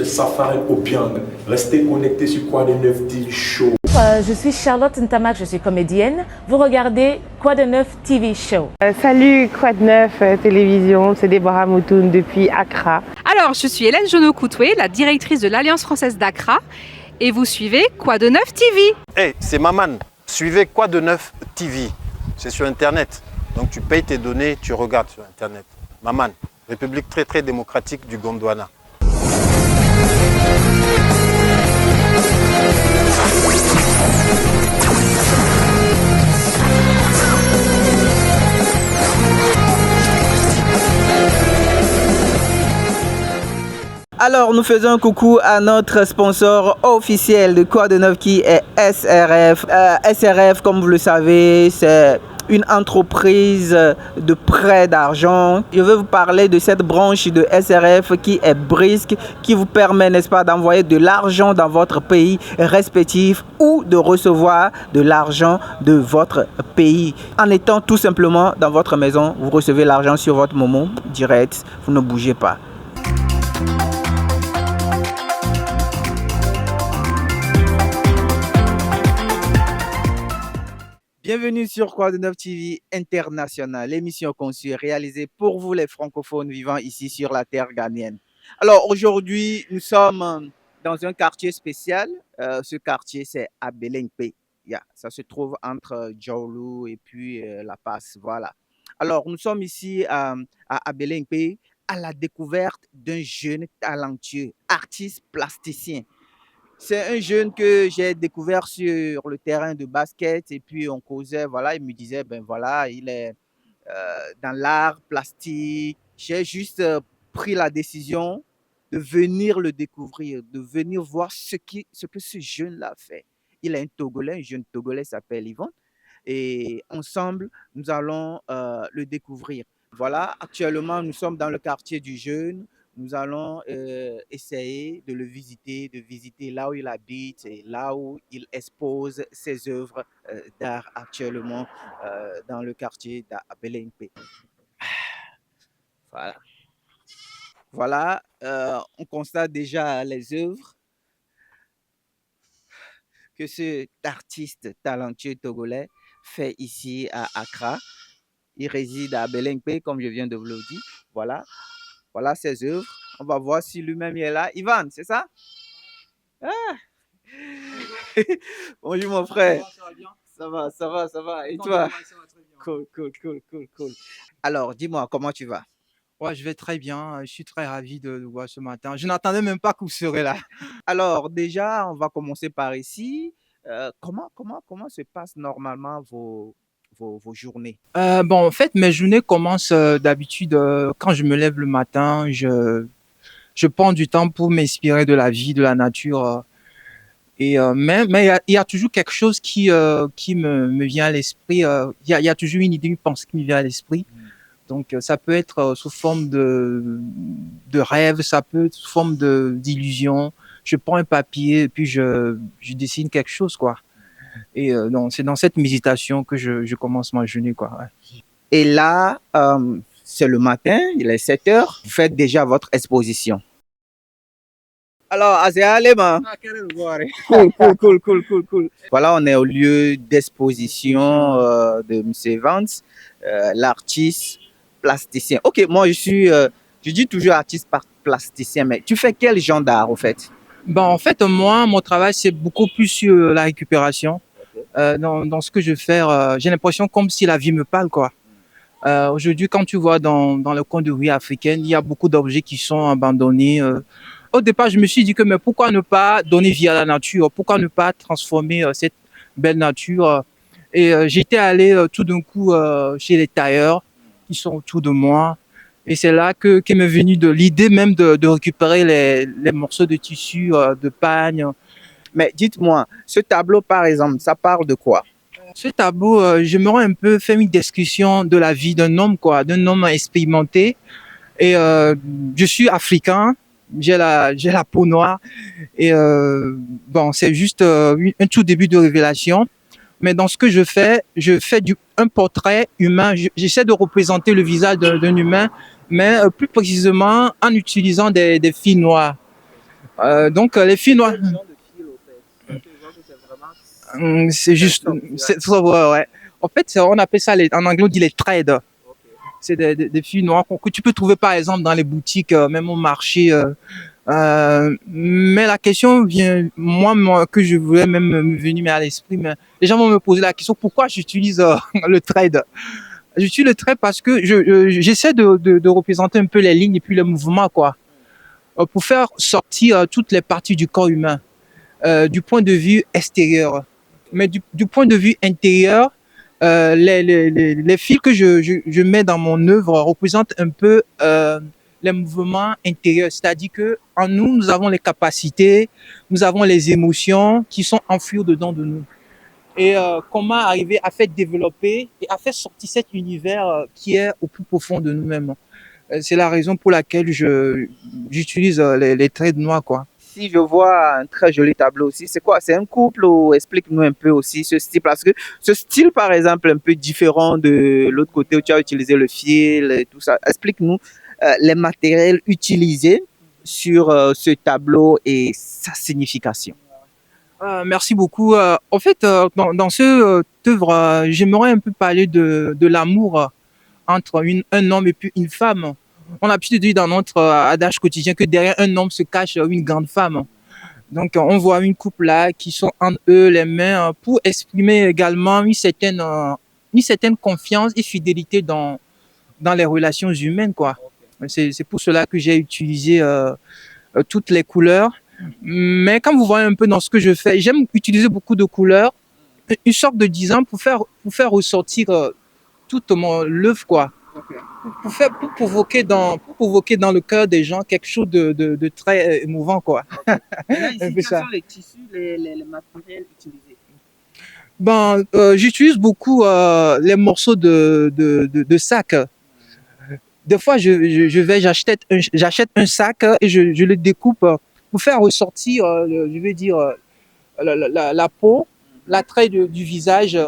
Safari Obiang. Restez connectés sur Quoi de Neuf TV Show. Je suis Charlotte Ntamak, je suis comédienne. Vous regardez Quoi de Neuf TV Show. Salut Quoi de Neuf Télévision, c'est Déborah Moutoun depuis Accra. Alors, je suis Hélène Jonot-Coutoué, la directrice de l'Alliance française d'Accra. Et vous suivez Quoi de Neuf TV. Hey, c'est Maman. Suivez Quoi de Neuf TV. C'est sur Internet. Donc tu payes tes données, tu regardes sur Internet. Maman, République très démocratique du Gondwana. Alors, nous faisons un coucou à notre sponsor officiel de Quoi de Neuf qui est SRF. SRF, comme vous le savez, c'est une entreprise de prêt d'argent. Je veux vous parler de cette branche de SRF qui est Brisque, qui vous permet, n'est-ce pas, d'envoyer de l'argent dans votre pays respectif ou de recevoir de l'argent de votre pays. En étant tout simplement dans votre maison, vous recevez l'argent sur votre Momo direct, vous ne bougez pas. Bienvenue sur Quoi de Neuf TV International, l'émission conçue et réalisée pour vous les francophones vivant ici sur la terre ghanéenne. Alors aujourd'hui, nous sommes dans un quartier spécial. Ce quartier, c'est Abelengpe. Ça se trouve entre Djaoulou et puis La Passe. Voilà. Alors, nous sommes ici à Abelengpe à la découverte d'un jeune talentueux, artiste plasticien. C'est un jeune que j'ai découvert sur le terrain de basket et puis on causait, voilà, il me disait, ben voilà, il est dans l'art plastique. J'ai juste pris la décision de venir le découvrir, de venir voir ce que ce jeune-là fait. Il est un Togolais, un jeune Togolais s'appelle Yvon et ensemble, nous allons le découvrir. Voilà, actuellement, nous sommes dans le quartier du Jeune. Nous allons essayer de le visiter, de visiter là où il habite et là où il expose ses œuvres d'art actuellement dans le quartier d'Abelengpe. Voilà. Voilà, on constate déjà les œuvres que cet artiste talentueux togolais fait ici à Accra. Il réside à Abelengpe, comme je viens de vous le dire. Voilà. Voilà ses œuvres. On va voir si lui-même est là. Ivan, c'est ça? Ah. Bonjour mon frère. Ça va bien? Ça va. Et toi? Ça va très bien. Cool. Alors, dis-moi, comment tu vas? Ouais, je vais très bien. Je suis très ravi de vous voir ce matin. Je n'attendais même pas que vous serez là. Alors, déjà, on va commencer par ici. Comment se passent normalement vos journées? En fait, mes journées commencent d'habitude quand je me lève le matin. Je prends du temps pour m'inspirer de la vie, de la nature. Mais il y a toujours quelque chose qui me vient à l'esprit. Il y a toujours une idée, une pensée qui me vient à l'esprit. Donc, ça peut être sous forme de rêve, ça peut être sous forme d'illusion. Je prends un papier et puis je dessine quelque chose, quoi. Et c'est dans cette méditation que je commence ma journée, quoi. Ouais. Et là, c'est le matin, il est 7 heures. Vous faites déjà votre exposition. Alors, Azéa Lema. Cool. Voilà, on est au lieu d'exposition de M. Vance, l'artiste plasticien. Ok, moi je dis toujours artiste plasticien, mais tu fais quel genre d'art au fait? En fait, moi, mon travail, c'est beaucoup plus sur la récupération. Dans ce que je fais, j'ai l'impression comme si la vie me parle, quoi. Aujourd'hui, quand tu vois dans le coin de rue africaine, il y a beaucoup d'objets qui sont abandonnés. Au départ, je me suis dit que mais pourquoi ne pas donner vie à la nature? Pourquoi ne pas transformer cette belle nature? Et j'étais allé tout d'un coup chez les tailleurs qui sont autour de moi. Et c'est là qu'est m'est venue l'idée même de récupérer les morceaux de tissu, de pagne. Mais dites-moi, ce tableau, par exemple, ça parle de quoi? Ce tableau, j'aimerais un peu faire une description de la vie d'un homme, quoi, d'un homme expérimenté. Et je suis africain, j'ai la peau noire. Et c'est juste un tout début de révélation. Mais dans ce que je fais un portrait humain. J'essaie de représenter le visage d'un humain, mais plus précisément en utilisant des fils noirs. Donc, les fils noirs, Quel genre de fil, au fait? Parce que je vois que c'est vraiment c'est juste, top, ouais, ouais. En fait, on appelle ça, en anglais, on dit les trades. ok. C'est des fils noirs que tu peux trouver, par exemple, dans les boutiques, même au marché. Mais la question vient, que je voulais même me venir à l'esprit, mais les gens vont me poser la question, pourquoi j'utilise le trade? J'utilise le trade parce que j'essaie de représenter un peu les lignes et puis les mouvements, quoi, pour faire sortir toutes les parties du corps humain, du point de vue extérieur. Mais du point de vue intérieur, les fils que je mets dans mon œuvre représentent un peu les mouvements intérieurs. C'est-à-dire que en nous, nous avons les capacités, nous avons les émotions qui sont enfouies dedans de nous. Et comment arriver à faire développer et à faire sortir cet univers qui est au plus profond de nous-mêmes. C'est la raison pour laquelle j'utilise les traits noirs, quoi. Si je vois un très joli tableau aussi, c'est quoi? C'est un couple ou explique-nous un peu aussi ce style? Parce que ce style, par exemple, un peu différent de l'autre côté où tu as utilisé le fil et tout ça, explique-nous les matériels utilisés sur ce tableau et sa signification. Merci beaucoup. En fait, dans ce œuvre, j'aimerais un peu parler de l'amour entre un homme et puis une femme. On a l'habitude de dire dans notre adage quotidien que derrière un homme se cache une grande femme. Donc, on voit une couple là qui sont entre eux les mains pour exprimer également une certaine confiance et fidélité dans les relations humaines, quoi. C'est pour cela que j'ai utilisé toutes les couleurs. Mais quand vous voyez un peu dans ce que je fais, j'aime utiliser beaucoup de couleurs, une sorte de design pour faire ressortir toute l'œuvre, quoi. Pour provoquer dans le cœur des gens quelque chose de très émouvant, quoi. Maintenant, Un ici, peu quels ça. sont les tissus, les matériels utilisés? Ben, j'utilise beaucoup les morceaux de sac. Des fois, j'achète un sac et je le découpe pour faire ressortir, je vais dire, la peau, la trait du visage.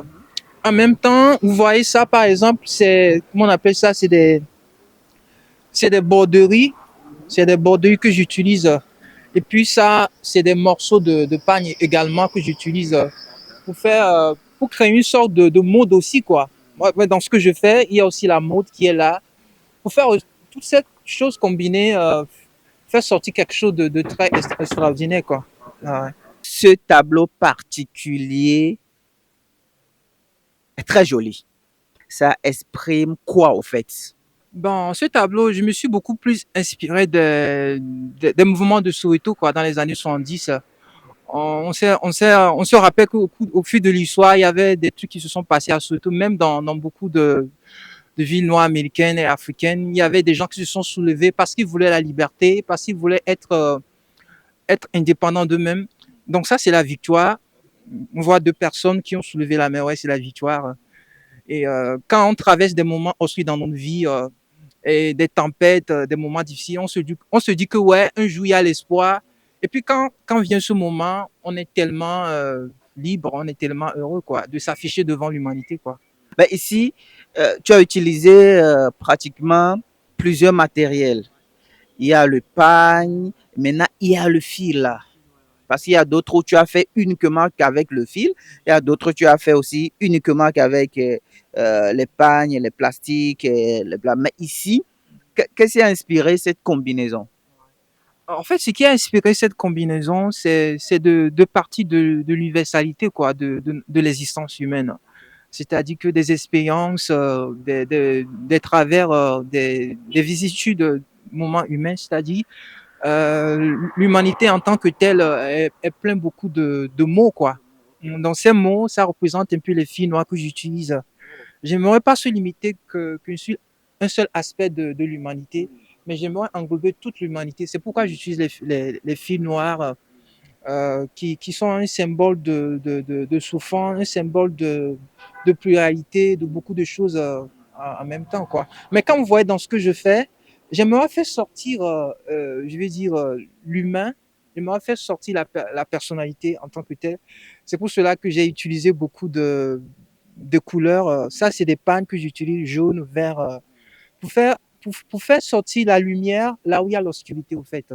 En même temps, vous voyez ça, par exemple, comment on appelle ça? C'est des borderies. C'est des borderies que j'utilise. Et puis ça, c'est des morceaux de pagne également que j'utilise pour créer une sorte de mode aussi, quoi. Ouais, dans ce que je fais, il y a aussi la mode qui est là. Pour faire toute cette chose combinée, faire sortir quelque chose de très extraordinaire, quoi. Ah ouais. Ce tableau particulier est très joli. Ça exprime quoi, au fait? Bon, ce tableau, je me suis beaucoup plus inspiré des mouvements de Soweto, quoi, dans les années 70. On se rappelle au fil de l'histoire, il y avait des trucs qui se sont passés à Soweto, même dans beaucoup de villes noires américaines et africaines. Il y avait des gens qui se sont soulevés parce qu'ils voulaient la liberté, parce qu'ils voulaient être indépendants d'eux-mêmes. Donc ça, c'est la victoire. On voit deux personnes qui ont soulevé la main, ouais, c'est la victoire. Et quand on traverse des moments aussi dans notre vie, et des tempêtes, des moments difficiles, on se dit que ouais, un jour il y a l'espoir. Et puis quand vient ce moment, on est tellement libre, on est tellement heureux, quoi, de s'afficher devant l'humanité, quoi. Ben ici, tu as utilisé pratiquement plusieurs matériels. Il y a le pagne, maintenant il y a le fil là. Parce qu'il y a d'autres où tu as fait uniquement qu'avec le fil, il y a d'autres où tu as fait aussi uniquement qu'avec les pagnes, les plastiques, les blancs. Mais ici, qu'est-ce qui a inspiré cette combinaison? En fait, ce qui a inspiré cette combinaison, c'est de partie de l'universalité, quoi, de l'existence humaine. C'est-à-dire que des expériences, des travers, des vicissitudes de moments humains, c'est-à-dire l'humanité en tant que telle est plein beaucoup de mots, quoi. Dans ces mots, ça représente un peu les fils noirs que j'utilise. J'aimerais pas se limiter un seul aspect de l'humanité, mais j'aimerais englober toute l'humanité. C'est pourquoi j'utilise les fils noirs qui sont un symbole de souffrance, un symbole de pluralité, de beaucoup de choses en même temps, quoi. Mais quand vous voyez dans ce que je fais, j'aimerais faire sortir, je vais dire, l'humain, j'aimerais faire sortir la personnalité en tant que telle. C'est pour cela que j'ai utilisé beaucoup de couleurs. Ça, c'est des pagnes que j'utilise, jaune, vert, pour faire sortir la lumière là où il y a l'obscurité, au fait.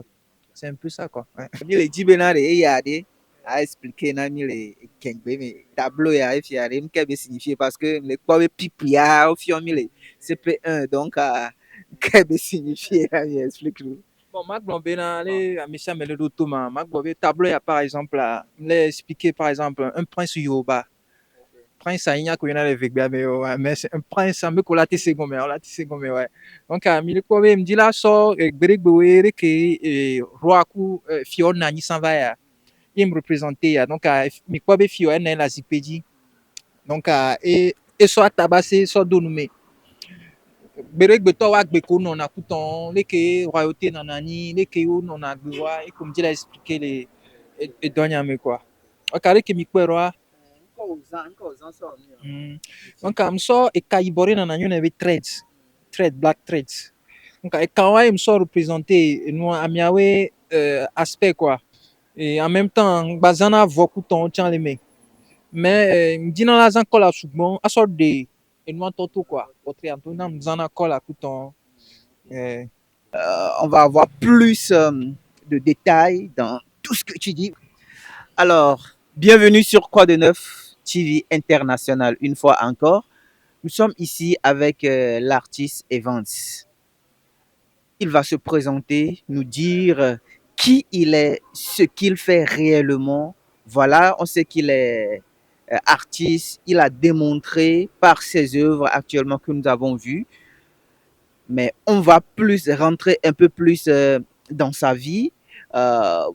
C'est un peu ça, quoi. Ouais. Les Dibena et Yade a expliqué Nani les Kengbe, mais tableau ya fiare, m'kebe signifié parce que les quoi pipia au fiomi les CP1, donc kebe signifié, explique-nous. Bon, Marc Blambé, les Amisha Meledo Thomas, Marc Blambé, tableau, il y a par exemple, là, il a expliqué par exemple un prince Yoruba. Prince Aïna, qu'on a avec mais c'est un prince, un peu qu'on l'a tissé gommé, on l'a tissé gommé, ouais. Donc, il me dit là, sort, Greg Boué, que roi coup, Fiona, ni s'en va, il me représentait, donc, mais quoi, Fiona, la zipédie. Donc, et soit tabassé, soit donoumé. Berek beto wa gbeko non a couton, les que royauté nanani, les que non a gloire, et comme dit l'a expliqué les et donne quoi. O kare que mi kwero. Donc am so e kaibore nanani on avait thread black threads. Donc e kawa me so représenté nous amiawe aspect quoi. Et en même temps bazana vo couton tient les mains. Mais dit dans la zan kola souvent a sort de et nous toto quoi. Autre Antoine nous en a kola couton. On va avoir plus de détails dans tout ce que tu dis. Alors, bienvenue sur Quoi de Neuf TV International une fois encore. Nous sommes ici avec l'artiste Evans. Il va se présenter, nous dire qui il est, ce qu'il fait réellement. Voilà, on sait qu'il est artiste. Il a démontré par ses œuvres actuellement que nous avons vues. Mais on va plus rentrer un peu plus dans sa vie euh,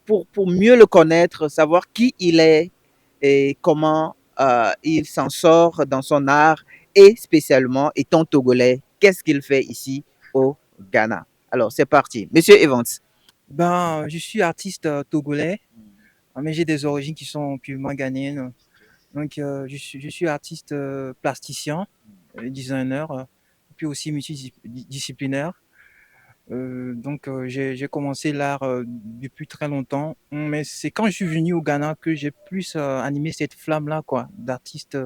pour mieux le connaître, savoir qui il est et comment il s'en sort dans son art et spécialement étant togolais, qu'est-ce qu'il fait ici au Ghana. Alors c'est parti. Monsieur Evans. Ben, je suis artiste togolais, mais j'ai des origines qui sont purement ghanéennes. Donc, je suis artiste plasticien, designer, puis aussi multidisciplinaire. Donc, j'ai commencé l'art depuis très longtemps, mais c'est quand je suis venu au Ghana que j'ai plus animé cette flamme-là, quoi, d'artiste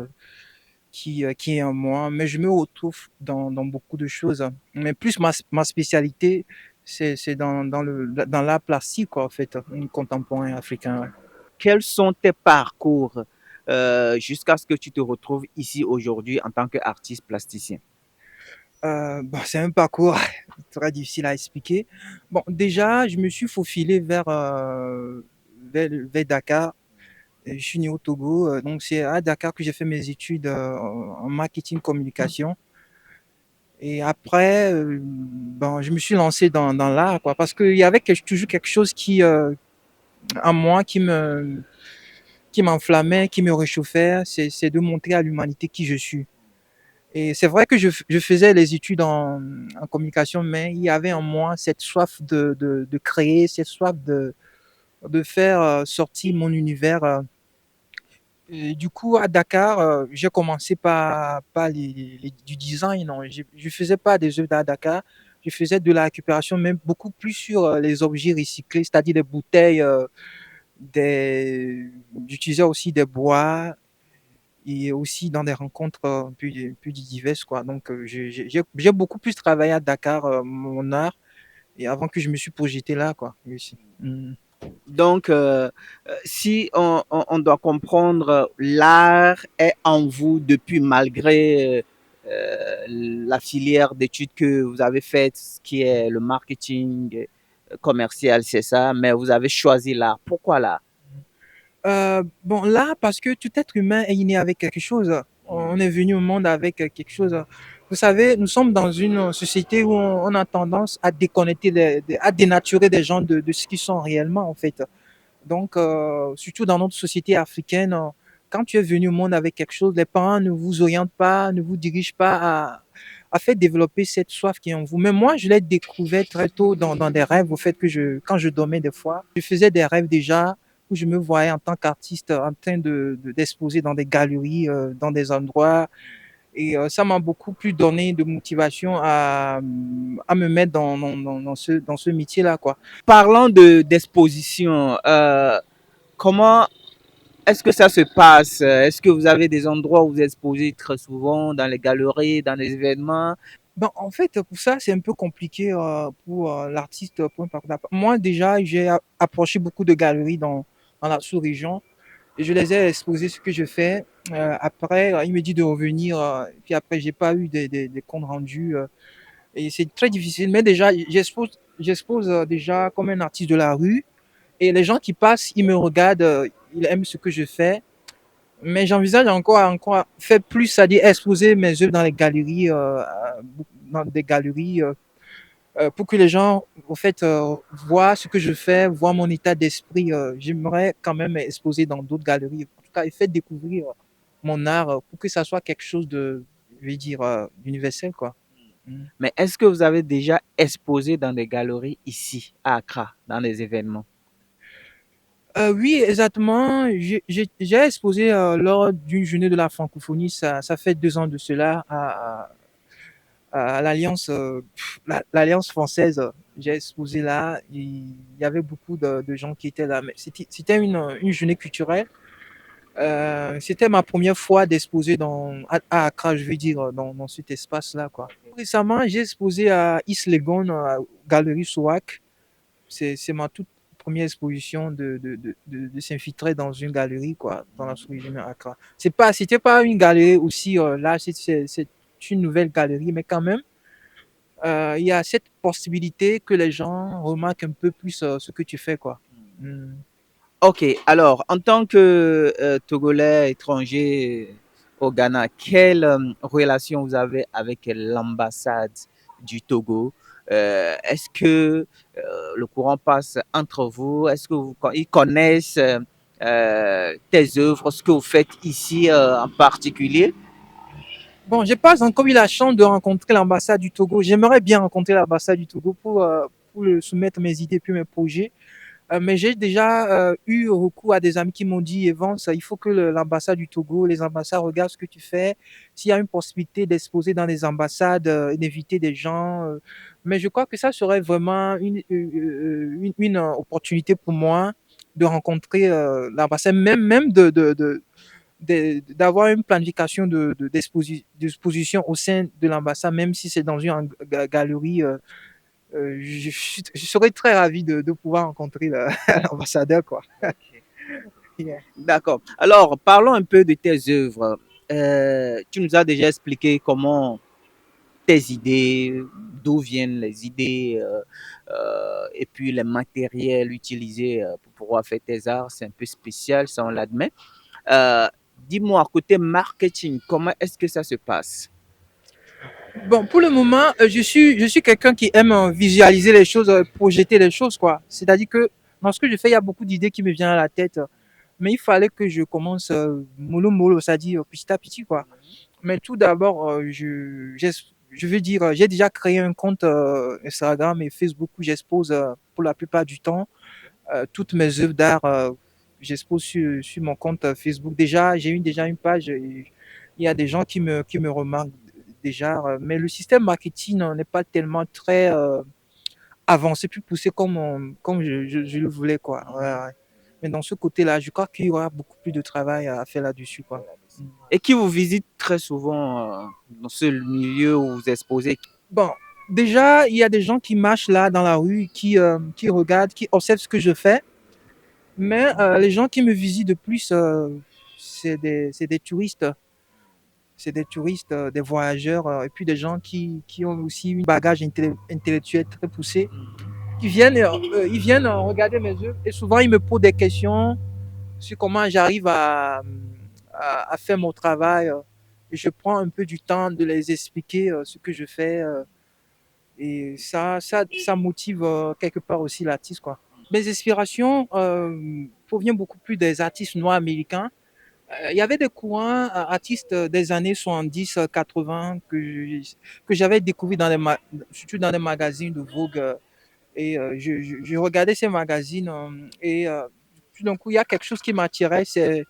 qui est en moi. Mais je me retrouve dans beaucoup de choses. Mais plus ma spécialité, c'est dans l'art plastique, quoi, en fait, contemporain africain. Ouais. Quels sont tes parcours jusqu'à ce que tu te retrouves ici aujourd'hui en tant qu'artiste plasticien? Bon, c'est un parcours très difficile à expliquer. Bon, déjà, je me suis faufilé vers Dakar. Je suis né au Togo, donc c'est à Dakar que j'ai fait mes études en marketing communication. Et après, bon, je me suis lancé dans l'art, quoi, parce qu'il y avait toujours quelque chose en moi qui m'enflammait, qui me réchauffait, c'est de montrer à l'humanité qui je suis. Et c'est vrai que je faisais les études en communication, mais il y avait en moi cette soif de créer, cette soif de faire sortir mon univers. Et du coup, à Dakar, j'ai commencé par du design. Non. Je faisais pas des œuvres à Dakar, je faisais de la récupération, mais beaucoup plus sur les objets recyclés, c'est-à-dire des bouteilles, j'utilisais aussi des bois et aussi dans des rencontres plus diverses, quoi. Donc, j'ai beaucoup plus travaillé à Dakar, mon art, et avant que je me suis projeté là, quoi. Ici. Mm. Donc, si on doit comprendre, l'art est en vous depuis malgré la filière d'études que vous avez faite, qui est le marketing commercial, c'est ça, mais vous avez choisi l'art. Pourquoi l'art? Bon, là, parce que tout être humain est né avec quelque chose. On est venu au monde avec quelque chose. Vous savez, nous sommes dans une société où on a tendance à déconnecter, à dénaturer des gens de ce qu'ils sont réellement, en fait. Donc, surtout dans notre société africaine, quand tu es venu au monde avec quelque chose, les parents ne vous orientent pas, ne vous dirigent pas à faire développer cette soif qui est en vous. Mais moi, je l'ai découvert très tôt dans des rêves, au fait que quand je dormais des fois, je faisais des rêves déjà où je me voyais en tant qu'artiste en train d'exposer dans des galeries, dans des endroits. Et ça m'a beaucoup plus donné de motivation à me mettre dans ce métier-là, quoi. Parlant d'exposition, comment est-ce que ça se passe? Est-ce que vous avez des endroits où vous exposez très souvent, dans les galeries, dans les événements? Ben, en fait, pour ça, c'est un peu compliqué pour l'artiste. Pour un parcours Moi, déjà, j'ai approché beaucoup de galeries dans la sous-région et je les ai exposé ce que je fais. Après, il me dit de revenir. Puis après, j'ai pas eu des comptes rendus. Et c'est très difficile. Mais déjà, j'expose déjà comme un artiste de la rue. Et les gens qui passent, ils me regardent, ils aiment ce que je fais. Mais j'envisage encore faire plus, c'est-à-dire exposer mes œuvres dans les galeries, dans des galeries, pour que les gens, au fait, voient ce que je fais, voient mon état d'esprit. J'aimerais quand même exposer dans d'autres galeries. En tout cas, et faire découvrir mon art pour que ça soit quelque chose de, je vais dire, d'universel, quoi. Mm. Mais est-ce que vous avez déjà exposé dans des galeries ici, à Accra, dans des événements? Oui, exactement. J'ai exposé lors d'une journée de la francophonie, ça fait 2 ans de cela, à l'Alliance l'Alliance française. J'ai exposé là, il y avait beaucoup de gens qui étaient là. Mais c'était une journée culturelle. C'était ma première fois d'exposer à Accra, je veux dire, dans cet espace-là, quoi. Récemment, j'ai exposé à East Legon, Galerie Souac. C'est ma toute première exposition de s'infiltrer dans une galerie, quoi, dans la sous-région de Accra. C'était pas une galerie aussi, là, c'est une nouvelle galerie, mais quand même, il y a cette possibilité que les gens remarquent un peu plus ce que tu fais, quoi. Mm. Ok, alors, en tant que Togolais étranger au Ghana, quelle relation vous avez avec l'ambassade du Togo? Est-ce que le courant passe entre vous? Est-ce que ils connaissent tes œuvres, ce que vous faites ici en particulier? Bon, j'ai pas encore eu la chance de rencontrer l'ambassade du Togo. J'aimerais bien rencontrer l'ambassade du Togo pour soumettre mes idées puis mes projets. Mais j'ai déjà eu recours à des amis qui m'ont dit, Evans, il faut que l'ambassade du Togo, les ambassades regardent ce que tu fais. S'il y a une possibilité d'exposer dans les ambassades et d'inviter des gens. Mais je crois que ça serait vraiment une opportunité pour moi de rencontrer l'ambassade, même d'avoir une planification d'exposition au sein de l'ambassade, même si c'est dans une galerie. Je serais très ravi de pouvoir rencontrer l'ambassadeur, quoi. Yeah. D'accord. Alors, parlons un peu de tes œuvres. Tu nous as déjà expliqué comment tes idées, d'où viennent les idées, et puis les matériels utilisés pour pouvoir faire tes arts. C'est un peu spécial, ça on l'admet. Euh, Dis-moi, côté marketing, comment est-ce que ça se passe? Bon, pour le moment, je suis quelqu'un qui aime visualiser les choses, projeter les choses, quoi. C'est-à-dire que dans ce que je fais, il y a beaucoup d'idées qui me viennent à la tête, mais il fallait que je commence mollo mollo, c'est-à-dire petit à petit, quoi. Mais tout d'abord, je veux dire, j'ai déjà créé un compte Instagram et Facebook où j'expose pour la plupart du temps toutes mes œuvres d'art. J'expose sur mon compte Facebook. Déjà, déjà une page. Et il y a des gens qui me remarquent déjà. Mais le système marketing n'est pas tellement très avancé, plus poussé comme je le voulais, quoi. Ouais, ouais. Mais dans ce côté-là, je crois qu'il y aura beaucoup plus de travail à faire là-dessus, quoi. Et qui vous visite très souvent dans ce milieu où vous exposez? Bon, déjà, il y a des gens qui marchent là dans la rue, qui regardent, qui observent ce que je fais. Mais les gens qui me visitent de plus, c'est des touristes. C'est des touristes, des voyageurs, et puis des gens qui ont aussi un bagage intellectuel très poussé. Ils viennent regarder mes œuvres et souvent ils me posent des questions sur comment j'arrive à faire mon travail. Et je prends un peu du temps de les expliquer ce que je fais. Et ça motive quelque part aussi l'artiste, quoi. Mes inspirations proviennent beaucoup plus des artistes noirs américains. Il y avait des courants artistes des années 70, 80 que j'avais découvert surtout dans des magazines de Vogue. Et je regardais ces magazines et tout d'un coup, il y a quelque chose qui m'attirait, c'est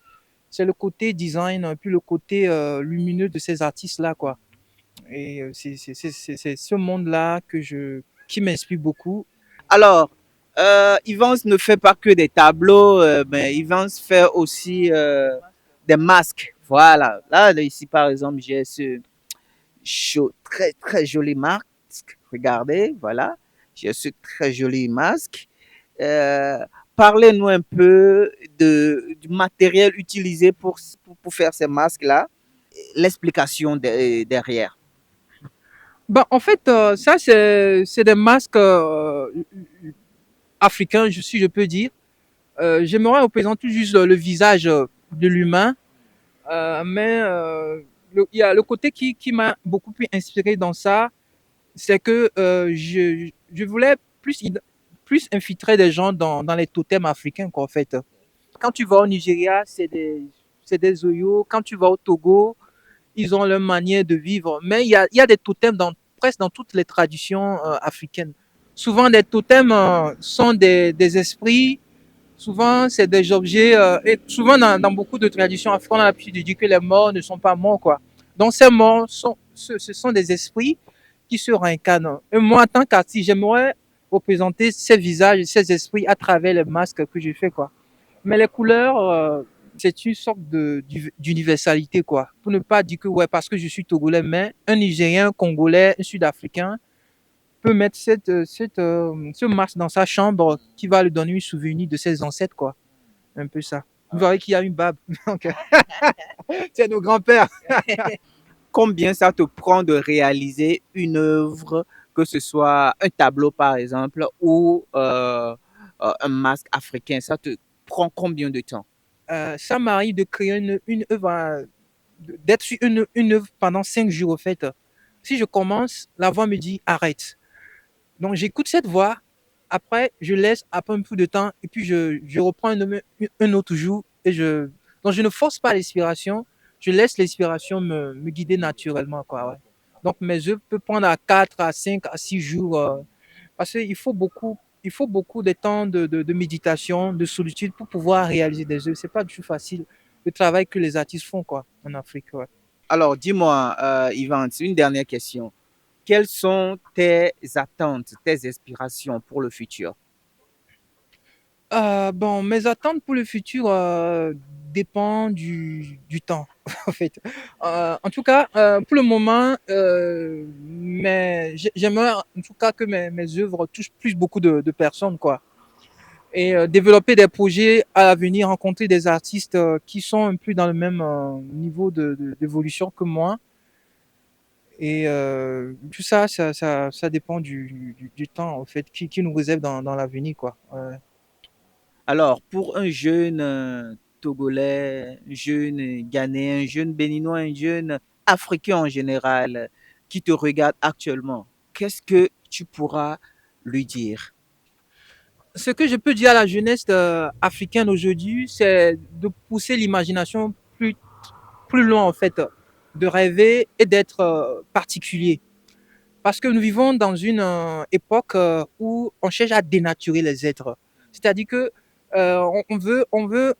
le côté design, puis le côté lumineux de ces artistes-là, quoi. Et c'est ce monde-là qui m'inspire beaucoup. Alors, Evans ne fait pas que des tableaux, mais Evans fait aussi des masques. Voilà. Là, ici, par exemple, très, très joli masque. Regardez, voilà. J'ai ce très joli masque. Euh, Parlez-nous un peu du matériel utilisé pour faire ces masques-là. L'explication derrière. Ben, en fait, ça, c'est des masques africains, si je peux dire. J'aimerais représenter juste le visage de l'humain, mais il y a le côté qui m'a beaucoup plus inspiré dans ça, c'est que je voulais plus infiltrer des gens dans les totems africains, quoi, en fait. Quand tu vas au Nigeria, c'est des Oyo. Quand tu vas au Togo, ils ont leur manière de vivre. Mais il y a des totems presque dans toutes les traditions africaines. Souvent, des totems sont des esprits. Souvent, c'est des objets. Et souvent, dans beaucoup de traditions africaines, on a l'habitude de dire que les morts ne sont pas morts, quoi. Donc, ces morts, ce sont des esprits qui se réincarnent. Et moi, en tant qu'artiste, j'aimerais représenter ces visages, ces esprits à travers les masques que je fais, quoi. Mais les couleurs, c'est une sorte d'universalité, quoi. Pour ne pas dire que, ouais, parce que je suis togolais, mais un Nigérien, un Congolais, un Sud-Africain peut mettre ce masque dans sa chambre qui va lui donner un souvenir de ses ancêtres, quoi. Un peu ça. Vous voyez qu'il y a une barbe. Donc, c'est nos grands-pères. Combien ça te prend de réaliser une œuvre, que ce soit un tableau par exemple ou un masque africain? Ça te prend combien de temps? Ça m'arrive de créer une œuvre, d'être sur une œuvre pendant 5 jours, au fait. Si je commence, la voix me dit arrête. Donc, j'écoute cette voix. Après, je laisse après un peu de temps et puis je reprends un autre jour donc je ne force pas l'inspiration. Je laisse l'inspiration me guider naturellement, quoi, ouais. Donc, mes œuvres peuvent prendre à 4, à 5, à 6 jours parce qu'il faut beaucoup de temps de méditation, de solitude pour pouvoir réaliser des œuvres. C'est pas du tout facile le travail que les artistes font, quoi, en Afrique, ouais. Alors, dis-moi, Yvan, c'est une dernière question. Quelles sont tes attentes, tes inspirations pour le futur? Bon, mes attentes pour le futur dépendent du temps, en fait. En tout cas, pour le moment, j'aimerais en tout cas que mes œuvres touchent plus beaucoup de personnes, quoi. Et développer des projets à l'avenir, rencontrer des artistes qui sont un peu dans le même niveau d'évolution que moi. Et tout ça, ça dépend du temps, en fait, qui nous réserve dans l'avenir, quoi. Ouais. Alors, pour un jeune Togolais, un jeune Ghanéen, un jeune Béninois, un jeune Africain en général qui te regarde actuellement, qu'est-ce que tu pourras lui dire? Ce que je peux dire à la jeunesse africaine aujourd'hui, c'est de pousser l'imagination plus loin, en fait, de rêver et d'être particulier. Parce que nous vivons dans une époque où on cherche à dénaturer les êtres. C'est-à-dire que il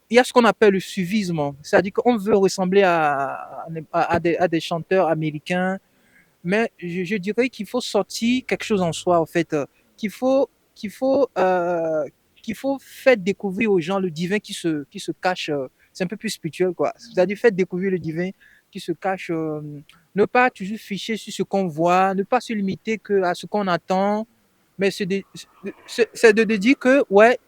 y a ce qu'on appelle le suivisme. C'est-à-dire qu'on veut ressembler à des chanteurs américains, mais je dirais qu'il faut sortir quelque chose en soi, en fait, qu'il faut, qu'il faut, euh, qu'il faut faire découvrir aux gens le divin qui se cache. C'est un peu plus spirituel, quoi. C'est-à-dire faire découvrir le divin qui se cache. Ne pas toujours ficher sur ce qu'on voit, ne pas se limiter que à ce qu'on attend, mais c'est de dire que, ouais,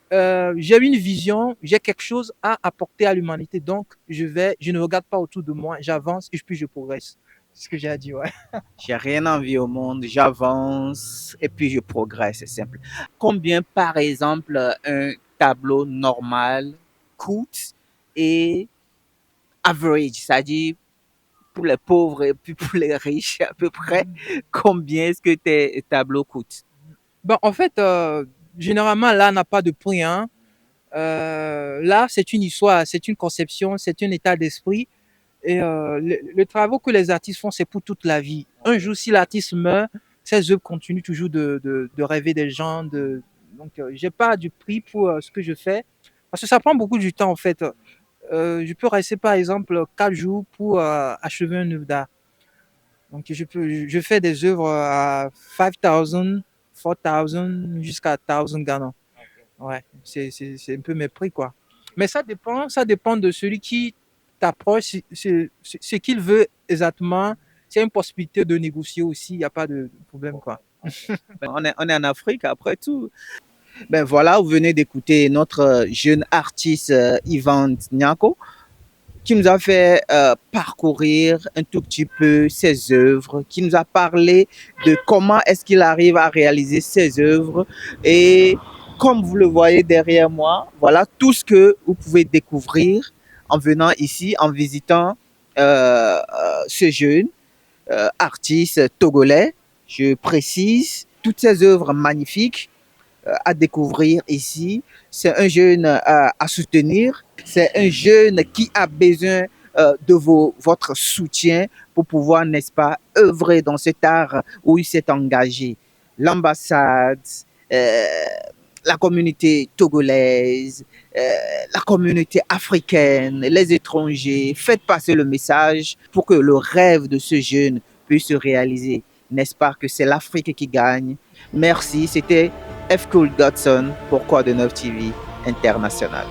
j'ai une vision, j'ai quelque chose à apporter à l'humanité, donc je ne regarde pas autour de moi, j'avance et puis je progresse. C'est ce que j'ai à dire, ouais. J'ai rien envie au monde, j'avance et puis je progresse, c'est simple. Combien, par exemple, un tableau normal coûte et average, c'est-à-dire pour les pauvres et puis pour les riches à peu près, combien est-ce que tes tableaux coûtent? Bon, en fait, généralement, l'art n'a pas de prix, hein. L'art, c'est une histoire, c'est une conception, c'est un état d'esprit. Et le travail que les artistes font, c'est pour toute la vie. Un jour, si l'artiste meurt, ses œuvres continuent toujours de rêver des gens. Donc, j'ai pas du prix pour ce que je fais. Parce que ça prend beaucoup du temps, en fait. Je peux rester, par exemple, 4 jours pour achever une œuvre d'art. Donc, je fais des œuvres à 5,000, 4,000, jusqu'à 1,000 Ghana. Ouais, c'est un peu mes prix, quoi. Mais ça dépend de celui qui t'approche, ce qu'il veut exactement s'il y a une possibilité de négocier aussi, il n'y a pas de problème, quoi. On est en Afrique après tout. Ben voilà, vous venez d'écouter notre jeune artiste Ivan Nyako qui nous a fait parcourir un tout petit peu ses œuvres, qui nous a parlé de comment est-ce qu'il arrive à réaliser ses œuvres. Et comme vous le voyez derrière moi, voilà tout ce que vous pouvez découvrir en venant ici, en visitant ce jeune artiste togolais. Je précise, toutes ces œuvres magnifiques à découvrir ici. C'est un jeune à soutenir. C'est un jeune qui a besoin de votre soutien pour pouvoir, n'est-ce pas, œuvrer dans cet art où il s'est engagé. L'ambassade, la communauté togolaise, la communauté africaine, les étrangers, faites passer le message pour que le rêve de ce jeune puisse se réaliser. N'est-ce pas que c'est l'Afrique qui gagne? Merci, c'était F. Cool Godson pour Quoi de Neuf TV International.